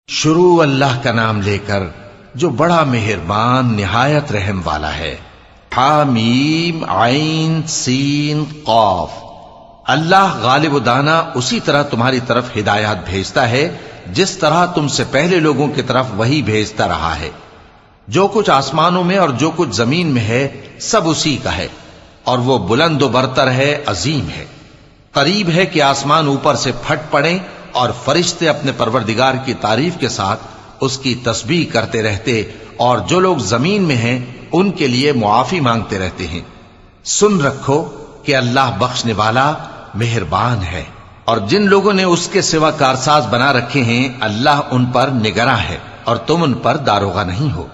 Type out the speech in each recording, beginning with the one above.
شروع اللہ کا نام لے کر جو بڑا مہربان نہایت رحم والا ہے۔ حامیم عین سین قاف۔ اللہ غالب و دانا اسی طرح تمہاری طرف ہدایات بھیجتا ہے جس طرح تم سے پہلے لوگوں کی طرف وہی بھیجتا رہا ہے۔ جو کچھ آسمانوں میں اور جو کچھ زمین میں ہے سب اسی کا ہے، اور وہ بلند و برتر ہے، عظیم ہے۔ قریب ہے کہ آسمان اوپر سے پھٹ پڑیں اور فرشتے اپنے پروردگار کی تعریف کے ساتھ اس کی تسبیح کرتے رہتے، اور جو لوگ زمین میں ہیں ان کے لیے معافی مانگتے رہتے ہیں۔ سن رکھو کہ اللہ بخشنے والا مہربان ہے، اور جن لوگوں نے اس کے سوا کارساز بنا رکھے ہیں اللہ ان پر نگراں ہے اور تم ان پر داروغہ نہیں ہو۔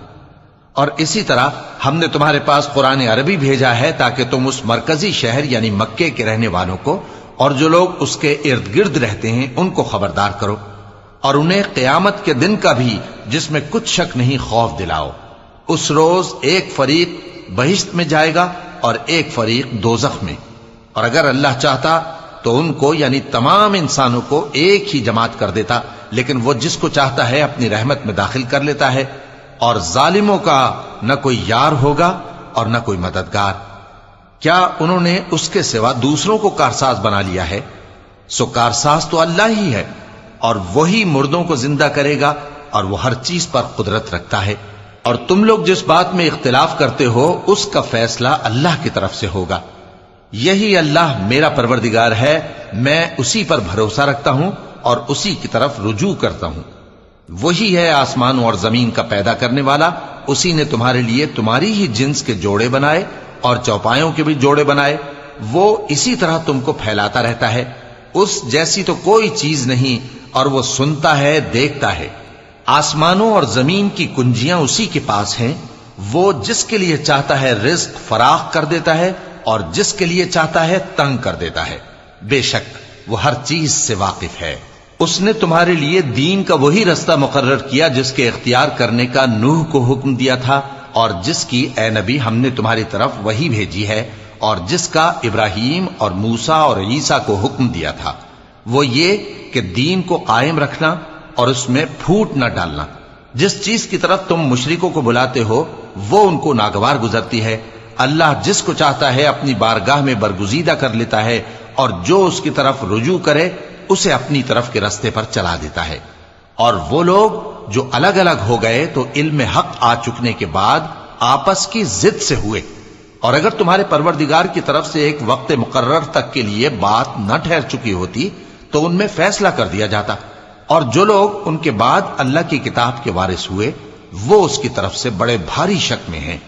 اور اسی طرح ہم نے تمہارے پاس قرآن عربی بھیجا ہے تاکہ تم اس مرکزی شہر یعنی مکے کے رہنے والوں کو اور جو لوگ اس کے ارد گرد رہتے ہیں ان کو خبردار کرو، اور انہیں قیامت کے دن کا بھی جس میں کچھ شک نہیں خوف دلاؤ۔ اس روز ایک فریق بہشت میں جائے گا اور ایک فریق دوزخ میں، اور اگر اللہ چاہتا تو ان کو یعنی تمام انسانوں کو ایک ہی جماعت کر دیتا، لیکن وہ جس کو چاہتا ہے اپنی رحمت میں داخل کر لیتا ہے، اور ظالموں کا نہ کوئی یار ہوگا اور نہ کوئی مددگار۔ کیا انہوں نے اس کے سوا دوسروں کو کارساز بنا لیا ہے؟ سو کارساز تو اللہ ہی ہے، اور وہی مردوں کو زندہ کرے گا، اور وہ ہر چیز پر قدرت رکھتا ہے۔ اور تم لوگ جس بات میں اختلاف کرتے ہو اس کا فیصلہ اللہ کی طرف سے ہوگا۔ یہی اللہ میرا پروردگار ہے، میں اسی پر بھروسہ رکھتا ہوں اور اسی کی طرف رجوع کرتا ہوں۔ وہی ہے آسمانوں اور زمین کا پیدا کرنے والا، اسی نے تمہارے لیے تمہاری ہی جنس کے جوڑے بنائے اور چوپایوں کے بھی جوڑے بنائے۔ وہ اسی طرح تم کو پھیلاتا رہتا ہے، اس جیسی تو کوئی چیز نہیں، اور وہ سنتا ہے، دیکھتا ہے۔ آسمانوں اور زمین کی کنجیاں اسی کے پاس ہیں، وہ جس کے لیے چاہتا ہے رزق فراخ کر دیتا ہے اور جس کے لیے چاہتا ہے تنگ کر دیتا ہے۔ بے شک وہ ہر چیز سے واقف ہے۔ اس نے تمہارے لیے دین کا وہی رستہ مقرر کیا جس کے اختیار کرنے کا نوح کو حکم دیا تھا، اور جس کی اے نبی ہم نے تمہاری طرف وہی بھیجی ہے، اور جس کا ابراہیم اور موسیٰ اور عیسیٰ کو حکم دیا تھا، وہ یہ کہ دین کو قائم رکھنا اور اس میں پھوٹ نہ ڈالنا۔ جس چیز کی طرف تم مشرکوں کو بلاتے ہو وہ ان کو ناگوار گزرتی ہے۔ اللہ جس کو چاہتا ہے اپنی بارگاہ میں برگزیدہ کر لیتا ہے، اور جو اس کی طرف رجوع کرے اسے اپنی طرف کے رستے پر چلا دیتا ہے۔ اور وہ لوگ جو الگ الگ ہو گئے تو علم حق آ چکنے کے بعد آپس کی ضد سے ہوئے، اور اگر تمہارے پروردگار کی طرف سے ایک وقت مقرر تک کے لیے بات نہ ٹھہر چکی ہوتی تو ان میں فیصلہ کر دیا جاتا، اور جو لوگ ان کے بعد اللہ کی کتاب کے وارث ہوئے وہ اس کی طرف سے بڑے بھاری شک میں ہیں۔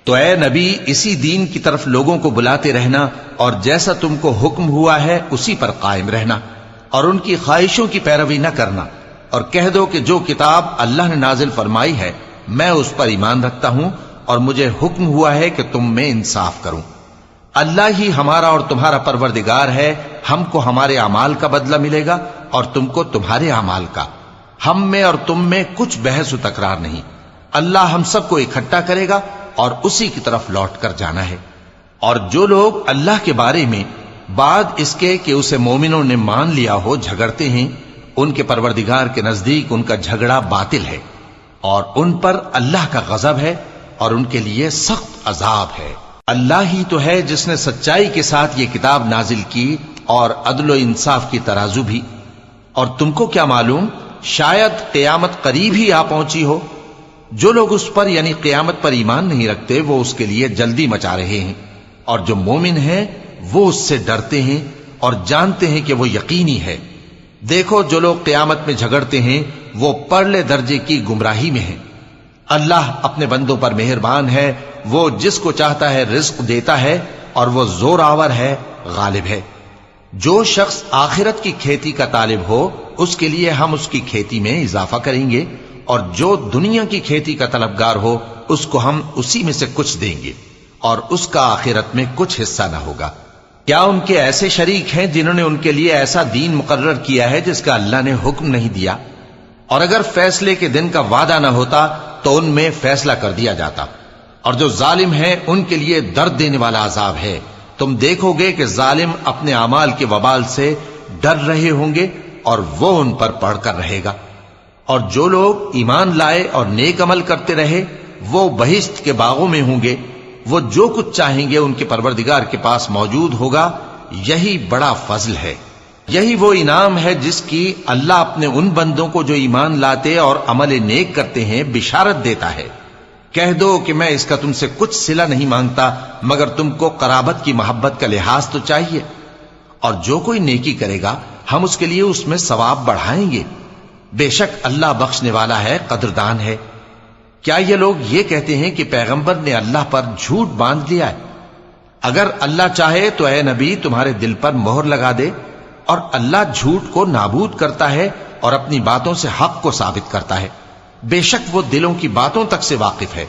تو اے نبی اسی دین کی طرف لوگوں کو بلاتے رہنا، اور جیسا تم کو حکم ہوا ہے اسی پر قائم رہنا، اور ان کی خواہشوں کی پیروی نہ کرنا، اور کہہ دو کہ جو کتاب اللہ نے نازل فرمائی ہے میں اس پر ایمان رکھتا ہوں، اور مجھے حکم ہوا ہے کہ تم میں انصاف کروں۔ اللہ ہی ہمارا اور تمہارا پروردگار ہے، ہم کو ہمارے اعمال کا بدلہ ملے گا اور تم کو تمہارے اعمال کا۔ ہم میں اور تم میں کچھ بحث و تکرار نہیں، اللہ ہم سب کو اکٹھا کرے گا اور اسی کی طرف لوٹ کر جانا ہے۔ اور جو لوگ اللہ کے بارے میں بعد اس کے کہ اسے مومنوں نے مان لیا ہو جھگڑتے ہیں، ان کے پروردگار کے نزدیک ان کا جھگڑا باطل ہے، اور ان پر اللہ کا غضب ہے اور ان کے لیے سخت عذاب ہے۔ اللہ ہی تو ہے جس نے سچائی کے ساتھ یہ کتاب نازل کی اور عدل و انصاف کی ترازو بھی۔ اور تم کو کیا معلوم، شاید قیامت قریب ہی آ پہنچی ہو۔ جو لوگ اس پر یعنی قیامت پر ایمان نہیں رکھتے وہ اس کے لیے جلدی مچا رہے ہیں، اور جو مومن ہیں وہ اس سے ڈرتے ہیں اور جانتے ہیں کہ وہ یقینی ہے۔ دیکھو جو لوگ قیامت میں جھگڑتے ہیں وہ پرلے درجے کی گمراہی میں ہیں۔ اللہ اپنے بندوں پر مہربان ہے، وہ جس کو چاہتا ہے رزق دیتا ہے، اور وہ زور آور ہے، غالب ہے۔ جو شخص آخرت کی کھیتی کا طالب ہو اس کے لیے ہم اس کی کھیتی میں اضافہ کریں گے، اور جو دنیا کی کھیتی کا طلبگار ہو اس کو ہم اسی میں سے کچھ دیں گے، اور اس کا آخرت میں کچھ حصہ نہ ہوگا۔ کیا ان کے ایسے شریک ہیں جنہوں نے ان کے لیے ایسا دین مقرر کیا ہے جس کا اللہ نے حکم نہیں دیا؟ اور اگر فیصلے کے دن کا وعدہ نہ ہوتا تو ان میں فیصلہ کر دیا جاتا، اور جو ظالم ہیں ان کے لیے درد دینے والا عذاب ہے۔ تم دیکھو گے کہ ظالم اپنے اعمال کے وبال سے ڈر رہے ہوں گے اور وہ ان پر پڑھ کر رہے گا۔ اور جو لوگ ایمان لائے اور نیک عمل کرتے رہے وہ بہشت کے باغوں میں ہوں گے، وہ جو کچھ چاہیں گے ان کے پروردگار کے پاس موجود ہوگا۔ یہی بڑا فضل ہے، یہی وہ انعام ہے جس کی اللہ اپنے ان بندوں کو جو ایمان لاتے اور عمل نیک کرتے ہیں بشارت دیتا ہے۔ کہہ دو کہ میں اس کا تم سے کچھ صلہ نہیں مانگتا مگر تم کو قرابت کی محبت کا لحاظ تو چاہیے، اور جو کوئی نیکی کرے گا ہم اس کے لیے اس میں ثواب بڑھائیں گے، بے شک اللہ بخشنے والا ہے، قدردان ہے۔ کیا یہ لوگ یہ کہتے ہیں کہ پیغمبر نے اللہ پر جھوٹ باندھ لیا ہے؟ اگر اللہ چاہے تو اے نبی تمہارے دل پر مہر لگا دے، اور اللہ جھوٹ کو نابود کرتا ہے اور اپنی باتوں سے حق کو ثابت کرتا ہے، بے شک وہ دلوں کی باتوں تک سے واقف ہے،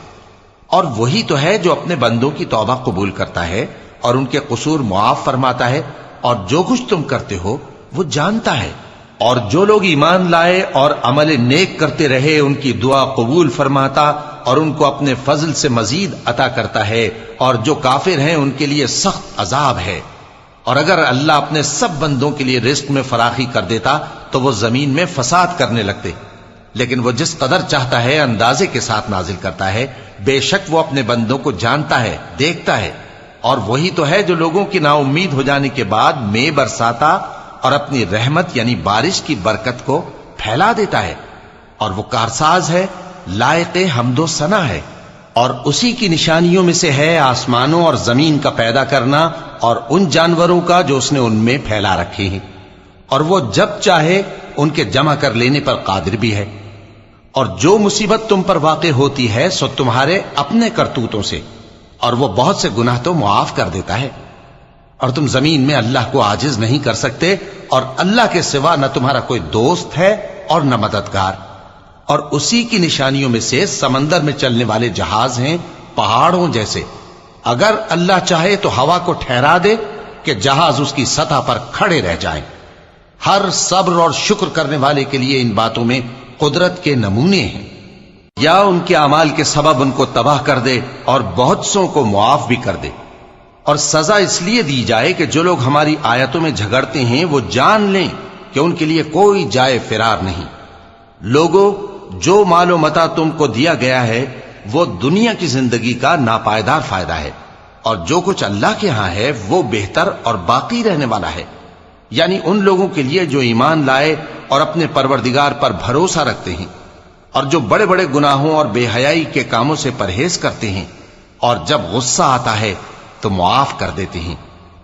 اور وہی تو ہے جو اپنے بندوں کی توبہ قبول کرتا ہے اور ان کے قصور معاف فرماتا ہے، اور جو کچھ تم کرتے ہو وہ جانتا ہے۔ اور جو لوگ ایمان لائے اور عمل نیک کرتے رہے ان کی دعا قبول فرماتا اور ان کو اپنے فضل سے مزید عطا کرتا ہے، اور جو کافر ہیں ان کے لیے سخت عذاب ہے۔ اور اگر اللہ اپنے سب بندوں کے لیے رزق میں فراخی کر دیتا تو وہ زمین میں فساد کرنے لگتے، لیکن وہ جس قدر چاہتا ہے اندازے کے ساتھ نازل کرتا ہے، بے شک وہ اپنے بندوں کو جانتا ہے، دیکھتا ہے۔ اور وہی تو ہے جو لوگوں کی نا امید ہو جانے کے بعد میں برساتا اور اپنی رحمت یعنی بارش کی برکت کو پھیلا دیتا ہے، اور وہ کارساز ہے، لائق حمد و ثنا ہے۔ اور اسی کی نشانیوں میں سے ہے آسمانوں اور زمین کا پیدا کرنا اور ان جانوروں کا جو اس نے ان میں پھیلا رکھے ہیں، اور وہ جب چاہے ان کے جمع کر لینے پر قادر بھی ہے۔ اور جو مصیبت تم پر واقع ہوتی ہے سو تمہارے اپنے کرتوتوں سے، اور وہ بہت سے گناہ تو معاف کر دیتا ہے۔ اور تم زمین میں اللہ کو عاجز نہیں کر سکتے، اور اللہ کے سوا نہ تمہارا کوئی دوست ہے اور نہ مددگار۔ اور اسی کی نشانیوں میں سے سمندر میں چلنے والے جہاز ہیں پہاڑوں جیسے، اگر اللہ چاہے تو ہوا کو ٹھہرا دے کہ جہاز اس کی سطح پر کھڑے رہ جائیں۔ ہر صبر اور شکر کرنے والے کے لیے ان باتوں میں قدرت کے نمونے ہیں۔ یا ان کے اعمال کے سبب ان کو تباہ کر دے اور بہت سوں کو معاف بھی کر دے۔ اور سزا اس لیے دی جائے کہ جو لوگ ہماری آیتوں میں جھگڑتے ہیں وہ جان لیں کہ ان کے لیے کوئی جائے فرار نہیں۔ لوگوں، جو مال و متاع تم کو دیا گیا ہے وہ دنیا کی زندگی کا ناپائیدار فائدہ ہے، اور جو کچھ اللہ کے ہاں ہے وہ بہتر اور باقی رہنے والا ہے، یعنی ان لوگوں کے لیے جو ایمان لائے اور اپنے پروردگار پر بھروسہ رکھتے ہیں، اور جو بڑے بڑے گناہوں اور بے حیائی کے کاموں سے پرہیز کرتے ہیں، اور جب غصہ آتا ہے تو معاف کر دیتے ہیں،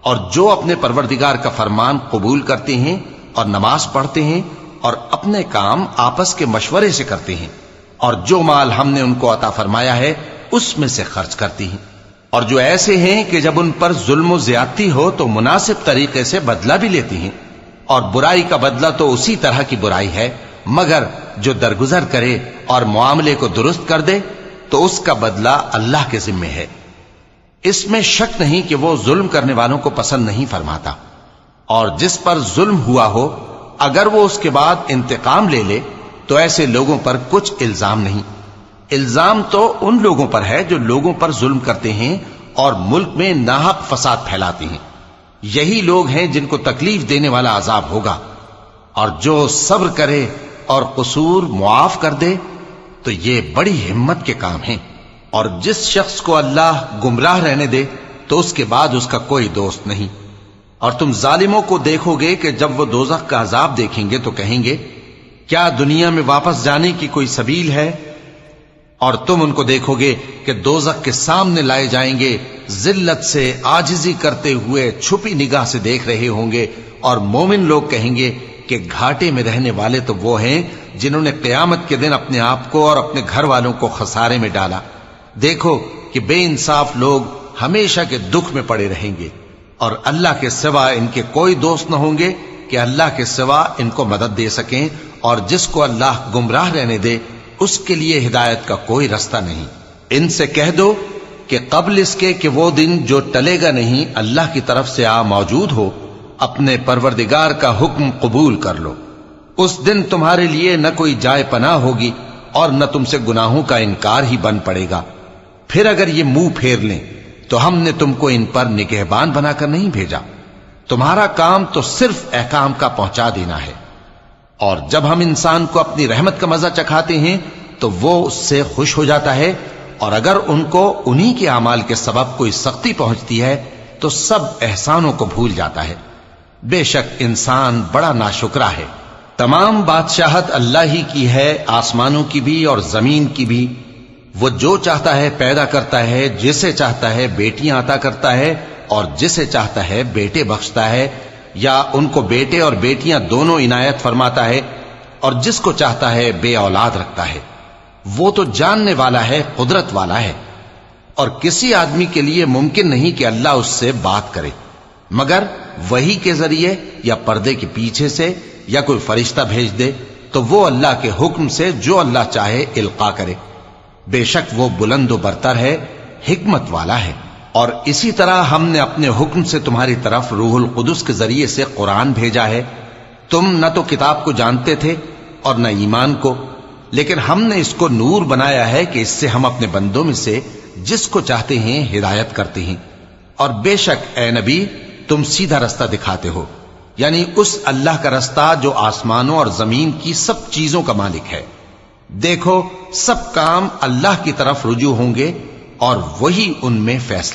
اور جو اپنے پروردگار کا فرمان قبول کرتے ہیں اور نماز پڑھتے ہیں اور اپنے کام آپس کے مشورے سے کرتے ہیں، اور جو مال ہم نے ان کو عطا فرمایا ہے اس میں سے خرچ کرتی ہیں۔ اور جو ایسے ہیں کہ جب ان پر ظلم و زیادتی ہو تو مناسب طریقے سے بدلہ بھی لیتی ہیں، اور برائی کا بدلہ تو اسی طرح کی برائی ہے، مگر جو درگزر کرے اور معاملے کو درست کر دے تو اس کا بدلہ اللہ کے ذمے ہے۔ اس میں شک نہیں کہ وہ ظلم کرنے والوں کو پسند نہیں فرماتا، اور جس پر ظلم ہوا ہو اگر وہ اس کے بعد انتقام لے لے تو ایسے لوگوں پر کچھ الزام نہیں۔ الزام تو ان لوگوں پر ہے جو لوگوں پر ظلم کرتے ہیں اور ملک میں ناحق فساد پھیلاتے ہیں، یہی لوگ ہیں جن کو تکلیف دینے والا عذاب ہوگا۔ اور جو صبر کرے اور قصور معاف کر دے تو یہ بڑی ہمت کے کام ہیں۔ اور جس شخص کو اللہ گمراہ رہنے دے تو اس کے بعد اس کا کوئی دوست نہیں۔ اور تم ظالموں کو دیکھو گے کہ جب وہ دوزخ کا عذاب دیکھیں گے تو کہیں گے کیا دنیا میں واپس جانے کی کوئی سبیل ہے؟ اور تم ان کو دیکھو گے کہ دوزخ کے سامنے لائے جائیں گے، ذلت سے عاجزی کرتے ہوئے چھپی نگاہ سے دیکھ رہے ہوں گے، اور مومن لوگ کہیں گے کہ گھاٹے میں رہنے والے تو وہ ہیں جنہوں نے قیامت کے دن اپنے آپ کو اور اپنے گھر والوں کو خسارے میں ڈالا۔ دیکھو کہ بے انصاف لوگ ہمیشہ کے دکھ میں پڑے رہیں گے، اور اللہ کے سوا ان کے کوئی دوست نہ ہوں گے کہ اللہ کے سوا ان کو مدد دے سکیں، اور جس کو اللہ گمراہ رہنے دے اس کے لیے ہدایت کا کوئی رستہ نہیں۔ ان سے کہہ دو کہ قبل اس کے کہ وہ دن جو ٹلے گا نہیں اللہ کی طرف سے آ موجود ہو، اپنے پروردگار کا حکم قبول کر لو۔ اس دن تمہارے لیے نہ کوئی جائے پناہ ہوگی اور نہ تم سے گناہوں کا انکار ہی بن پڑے گا۔ پھر اگر یہ منہ پھیر لیں تو ہم نے تم کو ان پر نگہبان بنا کر نہیں بھیجا، تمہارا کام تو صرف احکام کا پہنچا دینا ہے۔ اور جب ہم انسان کو اپنی رحمت کا مزہ چکھاتے ہیں تو وہ اس سے خوش ہو جاتا ہے، اور اگر ان کو انہی کے اعمال کے سبب کوئی سختی پہنچتی ہے تو سب احسانوں کو بھول جاتا ہے۔ بے شک انسان بڑا ناشکرا ہے۔ تمام بادشاہت اللہ ہی کی ہے، آسمانوں کی بھی اور زمین کی بھی۔ وہ جو چاہتا ہے پیدا کرتا ہے، جسے چاہتا ہے بیٹیاں عطا کرتا ہے اور جسے چاہتا ہے بیٹے بخشتا ہے، یا ان کو بیٹے اور بیٹیاں دونوں عنایت فرماتا ہے، اور جس کو چاہتا ہے بے اولاد رکھتا ہے۔ وہ تو جاننے والا ہے، قدرت والا ہے، اور کسی آدمی کے لیے ممکن نہیں کہ اللہ اس سے بات کرے مگر وحی کے ذریعے یا پردے کے پیچھے سے، یا کوئی فرشتہ بھیج دے تو وہ اللہ کے حکم سے جو اللہ چاہے القا کرے۔ بے شک وہ بلند و برتر ہے، حکمت والا ہے۔ اور اسی طرح ہم نے اپنے حکم سے تمہاری طرف روح القدس کے ذریعے سے قرآن بھیجا ہے۔ تم نہ تو کتاب کو جانتے تھے اور نہ ایمان کو، لیکن ہم نے اس کو نور بنایا ہے کہ اس سے ہم اپنے بندوں میں سے جس کو چاہتے ہیں ہدایت کرتے ہیں۔ اور بے شک اے نبی تم سیدھا رستہ دکھاتے ہو، یعنی اس اللہ کا رستہ جو آسمانوں اور زمین کی سب چیزوں کا مالک ہے۔ دیکھو سب کام اللہ کی طرف رجوع ہوں گے اور وہی ان میں فیصلہ